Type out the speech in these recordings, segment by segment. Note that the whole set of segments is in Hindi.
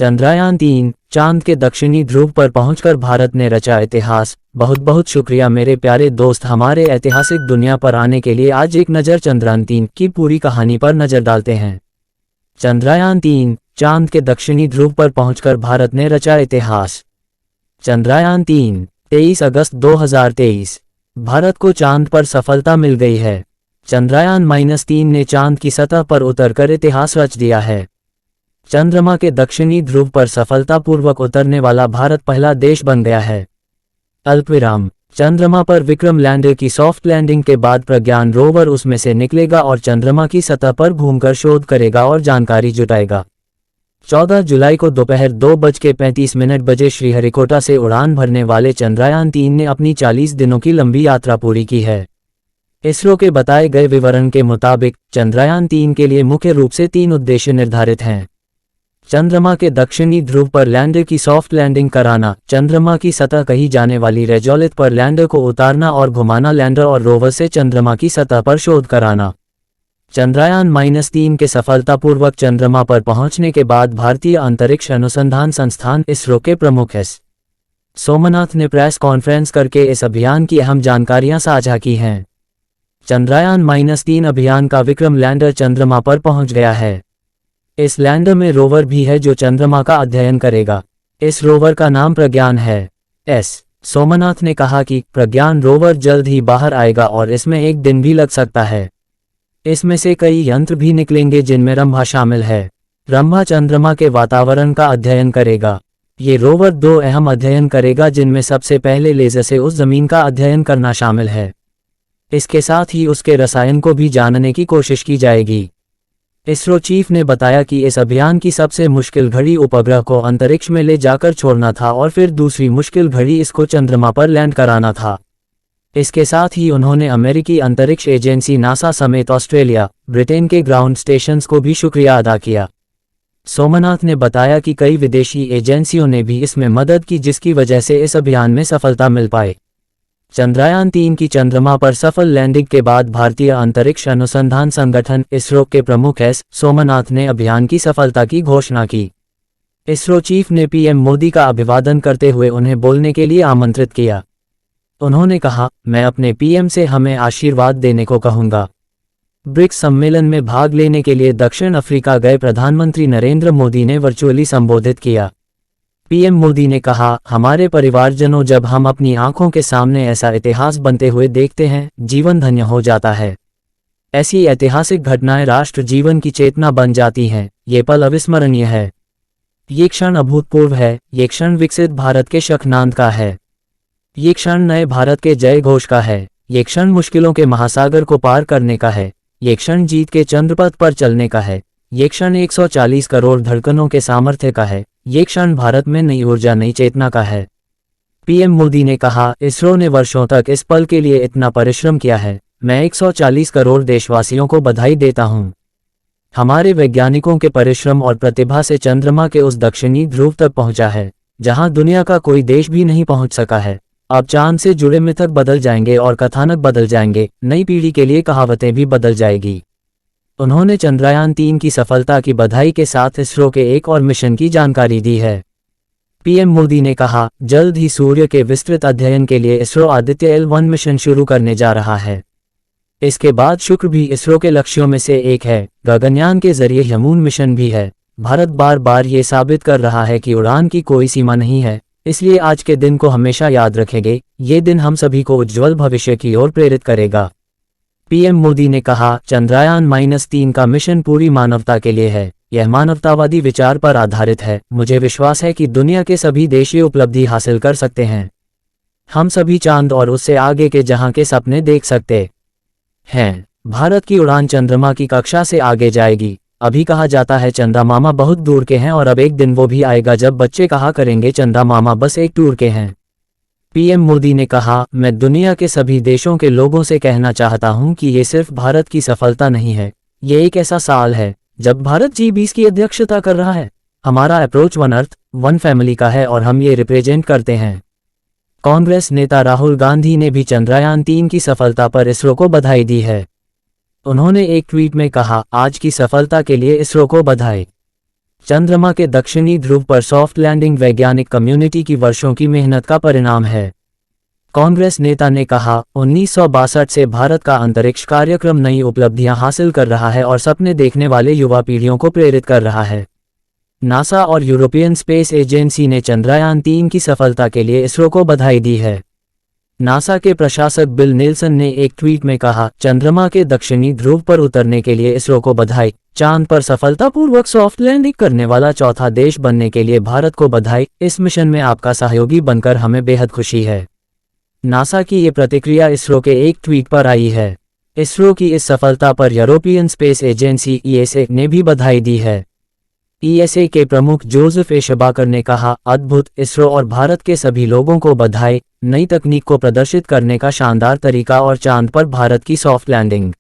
चंद्रयान-3 चांद के दक्षिणी ध्रुव पर पहुंचकर भारत ने रचा इतिहास। बहुत बहुत शुक्रिया मेरे प्यारे दोस्त, हमारे ऐतिहासिक दुनिया पर आने के लिए। आज एक नज़र चंद्रयान-3 की पूरी कहानी पर नज़र डालते हैं। चंद्रयान-3 चांद के दक्षिणी ध्रुव पर पहुंचकर भारत ने रचा इतिहास। चंद्रयान-3 23 अगस्त 2023 भारत को चांद पर सफलता मिल गई है। चंद्रयान-3 ने चांद की सतह पर उतरकर इतिहास रच दिया है। चंद्रमा के दक्षिणी ध्रुव पर सफलतापूर्वक उतरने वाला भारत पहला देश बन गया है। अल्पविराम। चंद्रमा पर विक्रम लैंडर की सॉफ्ट लैंडिंग के बाद प्रज्ञान रोवर उसमें से निकलेगा और चंद्रमा की सतह पर घूमकर शोध करेगा और जानकारी जुटाएगा। 14 जुलाई को दोपहर 2:35 बजे श्रीहरिकोटा से उड़ान भरने वाले चंद्रयान-3 ने अपनी 40 दिनों की लंबी यात्रा पूरी की है। इसरो के बताए गए विवरण के मुताबिक चंद्रयान-3 के लिए मुख्य रूप से 3 उद्देश्य निर्धारित हैं। चंद्रमा के दक्षिणी ध्रुव पर लैंडर की सॉफ्ट लैंडिंग कराना, चंद्रमा की सतह कही जाने वाली रेजोलिथ पर लैंडर को उतारना और घुमाना, लैंडर और रोवर से चंद्रमा की सतह पर शोध कराना। चंद्रयान-3 के सफलतापूर्वक चंद्रमा पर पहुंचने के बाद भारतीय अंतरिक्ष अनुसंधान संस्थान इसरो के प्रमुख एस सोमनाथ ने प्रेस कॉन्फ्रेंस करके इस अभियान की अहम जानकारियां साझा की हैं। चंद्रयान-3 अभियान का विक्रम लैंडर चंद्रमा पर पहुंच गया है। इस लैंडर में रोवर भी है जो चंद्रमा का अध्ययन करेगा। इस रोवर का नाम प्रज्ञान है। एस सोमनाथ ने कहा कि प्रज्ञान रोवर जल्द ही बाहर आएगा और इसमें एक दिन भी लग सकता है। इसमें से कई यंत्र भी निकलेंगे जिनमें रंभा शामिल है। रंभा चंद्रमा के वातावरण का अध्ययन करेगा। ये रोवर 2 अहम अध्ययन करेगा जिनमें सबसे पहले लेजर से उस जमीन का अध्ययन करना शामिल है। इसके साथ ही उसके रसायन को भी जानने की कोशिश की जाएगी। इसरो चीफ ने बताया कि इस अभियान की सबसे मुश्किल घड़ी उपग्रह को अंतरिक्ष में ले जाकर छोड़ना था और फिर दूसरी मुश्किल घड़ी इसको चंद्रमा पर लैंड कराना था। इसके साथ ही उन्होंने अमेरिकी अंतरिक्ष एजेंसी नासा समेत ऑस्ट्रेलिया, ब्रिटेन के ग्राउंड स्टेशंस को भी शुक्रिया अदा किया। सोमनाथ ने बताया कि कई विदेशी एजेंसियों ने भी इसमें मदद की जिसकी वजह से इस अभियान में सफलता मिल पाए। चंद्रयान-3 की चंद्रमा पर सफल लैंडिंग के बाद भारतीय अंतरिक्ष अनुसंधान संगठन इसरो के प्रमुख एस सोमनाथ ने अभियान की सफलता की घोषणा की। इसरो चीफ ने पीएम मोदी का अभिवादन करते हुए उन्हें बोलने के लिए आमंत्रित किया। उन्होंने कहा, मैं अपने पीएम से हमें आशीर्वाद देने को कहूंगा। ब्रिक्स सम्मेलन में भाग लेने के लिए दक्षिण अफ्रीका गए प्रधानमंत्री नरेंद्र मोदी ने वर्चुअली संबोधित किया। पीएम मोदी ने कहा, हमारे परिवारजनों, जब हम अपनी आंखों के सामने ऐसा इतिहास बनते हुए देखते हैं, जीवन धन्य हो जाता है। ऐसी ऐतिहासिक घटनाएं राष्ट्र जीवन की चेतना बन जाती हैं। ये पल अविस्मरणीय है। ये क्षण अभूतपूर्व है। ये क्षण विकसित भारत के शखनांद का है। ये क्षण नए भारत के जय घोष का है। ये क्षण मुश्किलों के महासागर को पार करने का है। ये क्षण जीत के चंद्रपथ पर चलने का है। ये क्षण 140 करोड़ धड़कनों के सामर्थ्य का है। ये क्षण भारत में नई ऊर्जा, नई चेतना का है। पीएम मोदी ने कहा, इसरो ने वर्षों तक इस पल के लिए इतना परिश्रम किया है। मैं 140 करोड़ देशवासियों को बधाई देता हूं। हमारे वैज्ञानिकों के परिश्रम और प्रतिभा से चंद्रमा के उस दक्षिणी ध्रुव तक पहुंचा है जहां दुनिया का कोई देश भी नहीं पहुंच सका है। अब चांद से जुड़े मिथक बदल जाएंगे और कथानक बदल जाएंगे। नई पीढ़ी के लिए कहावतें भी बदल जाएगी। उन्होंने चंद्रयान-3 की सफलता की बधाई के साथ इसरो के एक और मिशन की जानकारी दी है। पीएम मोदी ने कहा, जल्द ही सूर्य के विस्तृत अध्ययन के लिए इसरो आदित्य L1 मिशन शुरू करने जा रहा है। इसके बाद शुक्र भी इसरो के लक्ष्यों में से एक है। गगनयान के जरिए यमून मिशन भी है। भारत बार बार ये साबित कर रहा है कि उड़ान की कोई सीमा नहीं है, इसलिए आज के दिन को हमेशा याद रखेंगे। ये दिन हम सभी को उज्ज्वल भविष्य की ओर प्रेरित करेगा। पीएम मोदी ने कहा, चंद्रयान-3 का मिशन पूरी मानवता के लिए है। यह मानवतावादी विचार पर आधारित है। मुझे विश्वास है कि दुनिया के सभी देश ये उपलब्धि हासिल कर सकते हैं। हम सभी चांद और उससे आगे के जहां के सपने देख सकते हैं। भारत की उड़ान चंद्रमा की कक्षा से आगे जाएगी। अभी कहा जाता है चंदा मामा बहुत दूर के हैं और अब एक दिन वो भी आएगा जब बच्चे कहा करेंगे चंदा मामा बस एक टूर के हैं। पीएम मोदी ने कहा, मैं दुनिया के सभी देशों के लोगों से कहना चाहता हूं कि ये सिर्फ भारत की सफलता नहीं है। ये एक ऐसा साल है जब भारत G20 की अध्यक्षता कर रहा है। हमारा approach one earth one family का है और हम ये रिप्रेजेंट करते हैं। कांग्रेस नेता राहुल गांधी ने भी चंद्रयान-3 की सफलता पर इसरो को बधाई दी है। उन्होंने एक ट्वीट में कहा, आज की सफलता के लिए इसरो को बधाई। चंद्रमा के दक्षिणी ध्रुव पर सॉफ्ट लैंडिंग वैज्ञानिक कम्युनिटी की वर्षों की मेहनत का परिणाम है। कांग्रेस नेता ने कहा, 1962 से भारत का अंतरिक्ष कार्यक्रम नई उपलब्धियां हासिल कर रहा है और सपने देखने वाले युवा पीढ़ियों को प्रेरित कर रहा है। नासा और यूरोपियन स्पेस एजेंसी ने चंद्रयान-3 की सफलता के लिए इसरो को बधाई दी है। नासा के प्रशासक बिल नेल्सन ने एक ट्वीट में कहा, चंद्रमा के दक्षिणी ध्रुव पर उतरने के लिए इसरो को बधाई, चांद पर सफलतापूर्वक सॉफ्ट लैंडिंग करने वाला चौथा देश बनने के लिए भारत को बधाई, इस मिशन में आपका सहयोगी बनकर हमें बेहद खुशी है। नासा की ये प्रतिक्रिया इसरो के एक ट्वीट पर आई है। इसरो की इस सफलता पर यूरोपियन स्पेस एजेंसी ESA ने भी बधाई दी है। ESA के प्रमुख जोसेफ ए शबाकर ने कहा, अद्भुत, इसरो और भारत के सभी लोगों को बधाई, नई तकनीक को प्रदर्शित करने का शानदार तरीका और चांद पर भारत की सॉफ्ट लैंडिंग।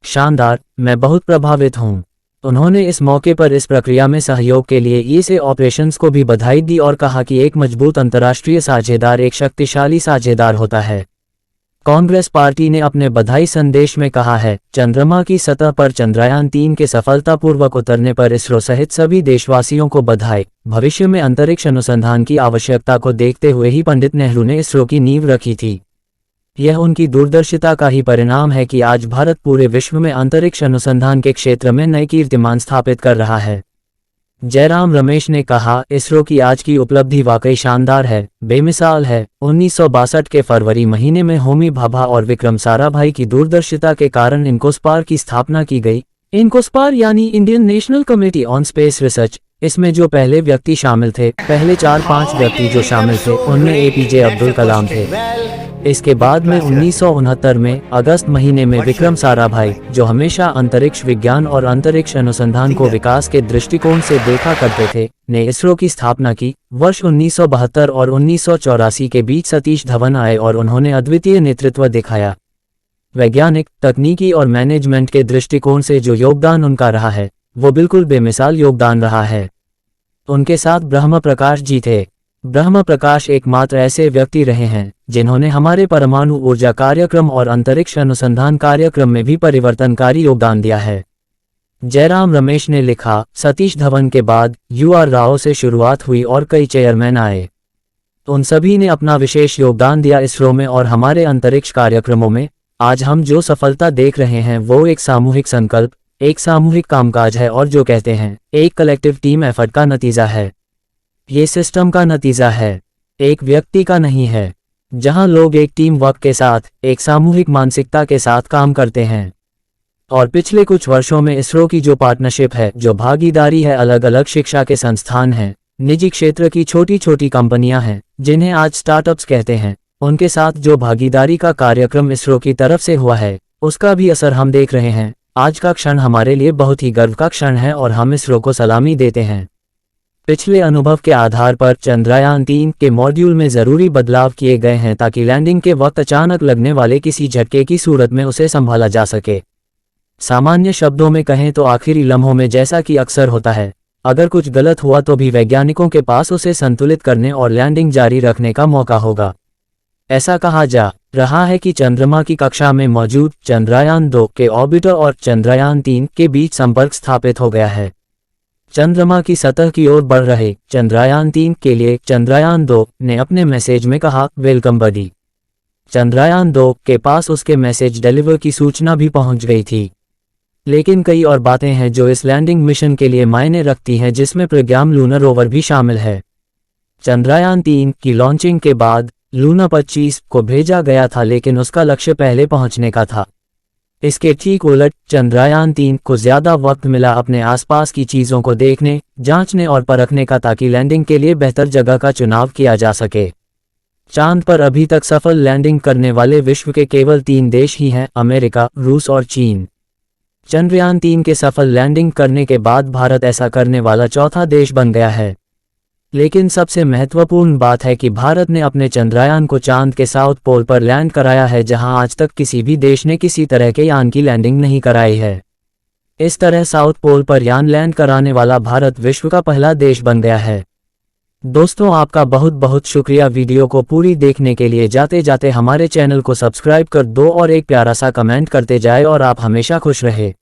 शानदार, मैं बहुत प्रभावित हूं। उन्होंने इस मौके पर इस प्रक्रिया में सहयोग के लिए ESA ऑपरेशंस को भी बधाई दी और कहा कि एक मजबूत अंतर्राष्ट्रीय साझेदार एक शक्तिशाली साझेदार होता है। कांग्रेस पार्टी ने अपने बधाई संदेश में कहा है, चंद्रमा की सतह पर चंद्रयान-3 के सफलतापूर्वक उतरने पर इसरो सहित सभी देशवासियों को बधाई। भविष्य में अंतरिक्ष अनुसंधान की आवश्यकता को देखते हुए ही पंडित नेहरू ने इसरो की नींव रखी थी। यह उनकी दूरदर्शिता का ही परिणाम है कि आज भारत पूरे विश्व में अंतरिक्ष अनुसंधान के क्षेत्र में नए कीर्तिमान स्थापित कर रहा है। जयराम रमेश ने कहा, इसरो की आज की उपलब्धि वाकई शानदार है, बेमिसाल है। 1962 के फरवरी महीने में होमी भाभा और विक्रम साराभाई की दूरदर्शिता के कारण इनकोस्पार की स्थापना की गई। इनकोस्पार यानी Indian national committee on space research. इसमें जो पहले व्यक्ति शामिल थे, पहले 4-5 व्यक्ति जो शामिल थे, उनमें APJ अब्दुल कलाम थे। इसके बाद में 1969 में अगस्त महीने में विक्रम साराभाई, जो हमेशा अंतरिक्ष विज्ञान और अंतरिक्ष अनुसंधान को विकास के दृष्टिकोण से देखा करते थे, ने इसरो की स्थापना की। वर्ष 1972 और 1984 के बीच सतीश धवन आए और उन्होंने अद्वितीय नेतृत्व दिखाया। वैज्ञानिक, तकनीकी और मैनेजमेंट के दृष्टिकोण से जो योगदान उनका रहा है, वो बिल्कुल बेमिसाल योगदान रहा है। उनके साथ ब्रह्म प्रकाश जी थे। ब्रह्म प्रकाश एकमात्र ऐसे व्यक्ति रहे हैं जिन्होंने हमारे परमाणु ऊर्जा कार्यक्रम और अंतरिक्ष अनुसंधान कार्यक्रम में भी परिवर्तनकारी योगदान दिया है। जयराम रमेश ने लिखा, सतीश धवन के बाद UR राव से शुरुआत हुई और कई चेयरमैन आए। उन सभी ने अपना विशेष योगदान दिया इसरो में और हमारे अंतरिक्ष कार्यक्रमों में। आज हम जो सफलता देख रहे हैं वो एक सामूहिक संकल्प, एक सामूहिक कामकाज है और जो कहते हैं, एक कलेक्टिव टीम एफर्ट का नतीजा है। ये सिस्टम का नतीजा है, एक व्यक्ति का नहीं है। जहां लोग एक टीम वर्क के साथ, एक सामूहिक मानसिकता के साथ काम करते हैं। और पिछले कुछ वर्षों में इसरो की जो पार्टनरशिप है, जो भागीदारी है, अलग अलग शिक्षा के संस्थान हैं, निजी क्षेत्र की छोटी छोटी कंपनियां हैं जिन्हें आज स्टार्टअप्स कहते हैं, उनके साथ जो भागीदारी का कार्यक्रम इसरो की तरफ से हुआ है, उसका भी असर हम देख रहे हैं। आज का क्षण हमारे लिए बहुत ही गर्व का क्षण है और हम इसरो को सलामी देते हैं। पिछले अनुभव के आधार पर चंद्रयान-3 के मॉड्यूल में जरूरी बदलाव किए गए हैं ताकि लैंडिंग के वक्त अचानक लगने वाले किसी झटके की सूरत में उसे संभाला जा सके। सामान्य शब्दों में कहें तो आखिरी लम्हों में जैसा कि अक्सर होता है, अगर कुछ गलत हुआ तो भी वैज्ञानिकों के पास उसे संतुलित करने और लैंडिंग जारी रखने का मौका होगा। ऐसा कहा जा रहा है कि चंद्रमा की कक्षा में मौजूद चंद्रयान-2 के ऑर्बिटर और चंद्रयान-3 के बीच संपर्क स्थापित हो गया है। चंद्रमा की सतह की ओर बढ़ रहे चंद्रयान-3 के लिए चंद्रयान-2 ने अपने मैसेज में कहा, वेलकम बडी। चंद्रयान-2 के पास उसके मैसेज डिलीवर की सूचना भी पहुंच गई थी। लेकिन कई और बातें हैं जो इस लैंडिंग मिशन के लिए मायने रखती हैं, जिसमें प्रज्ञान लूनर रोवर भी शामिल है। चंद्रयान-3 की लॉन्चिंग के बाद लूना 25 को भेजा गया था, लेकिन उसका लक्ष्य पहले पहुंचने का था। इसके ठीक उलट चंद्रयान-3 को ज्यादा वक्त मिला अपने आसपास की चीजों को देखने, जांचने और परखने का, ताकि लैंडिंग के लिए बेहतर जगह का चुनाव किया जा सके। चांद पर अभी तक सफल लैंडिंग करने वाले विश्व के केवल 3 देश ही हैं, अमेरिका, रूस और चीन। चंद्रयान-3 के सफल लैंडिंग करने के बाद भारत ऐसा करने वाला चौथा देश बन गया है। लेकिन सबसे महत्वपूर्ण बात है कि भारत ने अपने चंद्रयान को चांद के साउथ पोल पर लैंड कराया है, जहां आज तक किसी भी देश ने किसी तरह के यान की लैंडिंग नहीं कराई है। इस तरह साउथ पोल पर यान लैंड कराने वाला भारत विश्व का पहला देश बन गया है। दोस्तों, आपका बहुत बहुत शुक्रिया वीडियो को पूरी देखने के लिए। जाते जाते हमारे चैनल को सब्सक्राइब कर दो और एक प्यारा सा कमेंट करते जाए और आप हमेशा खुश रहे।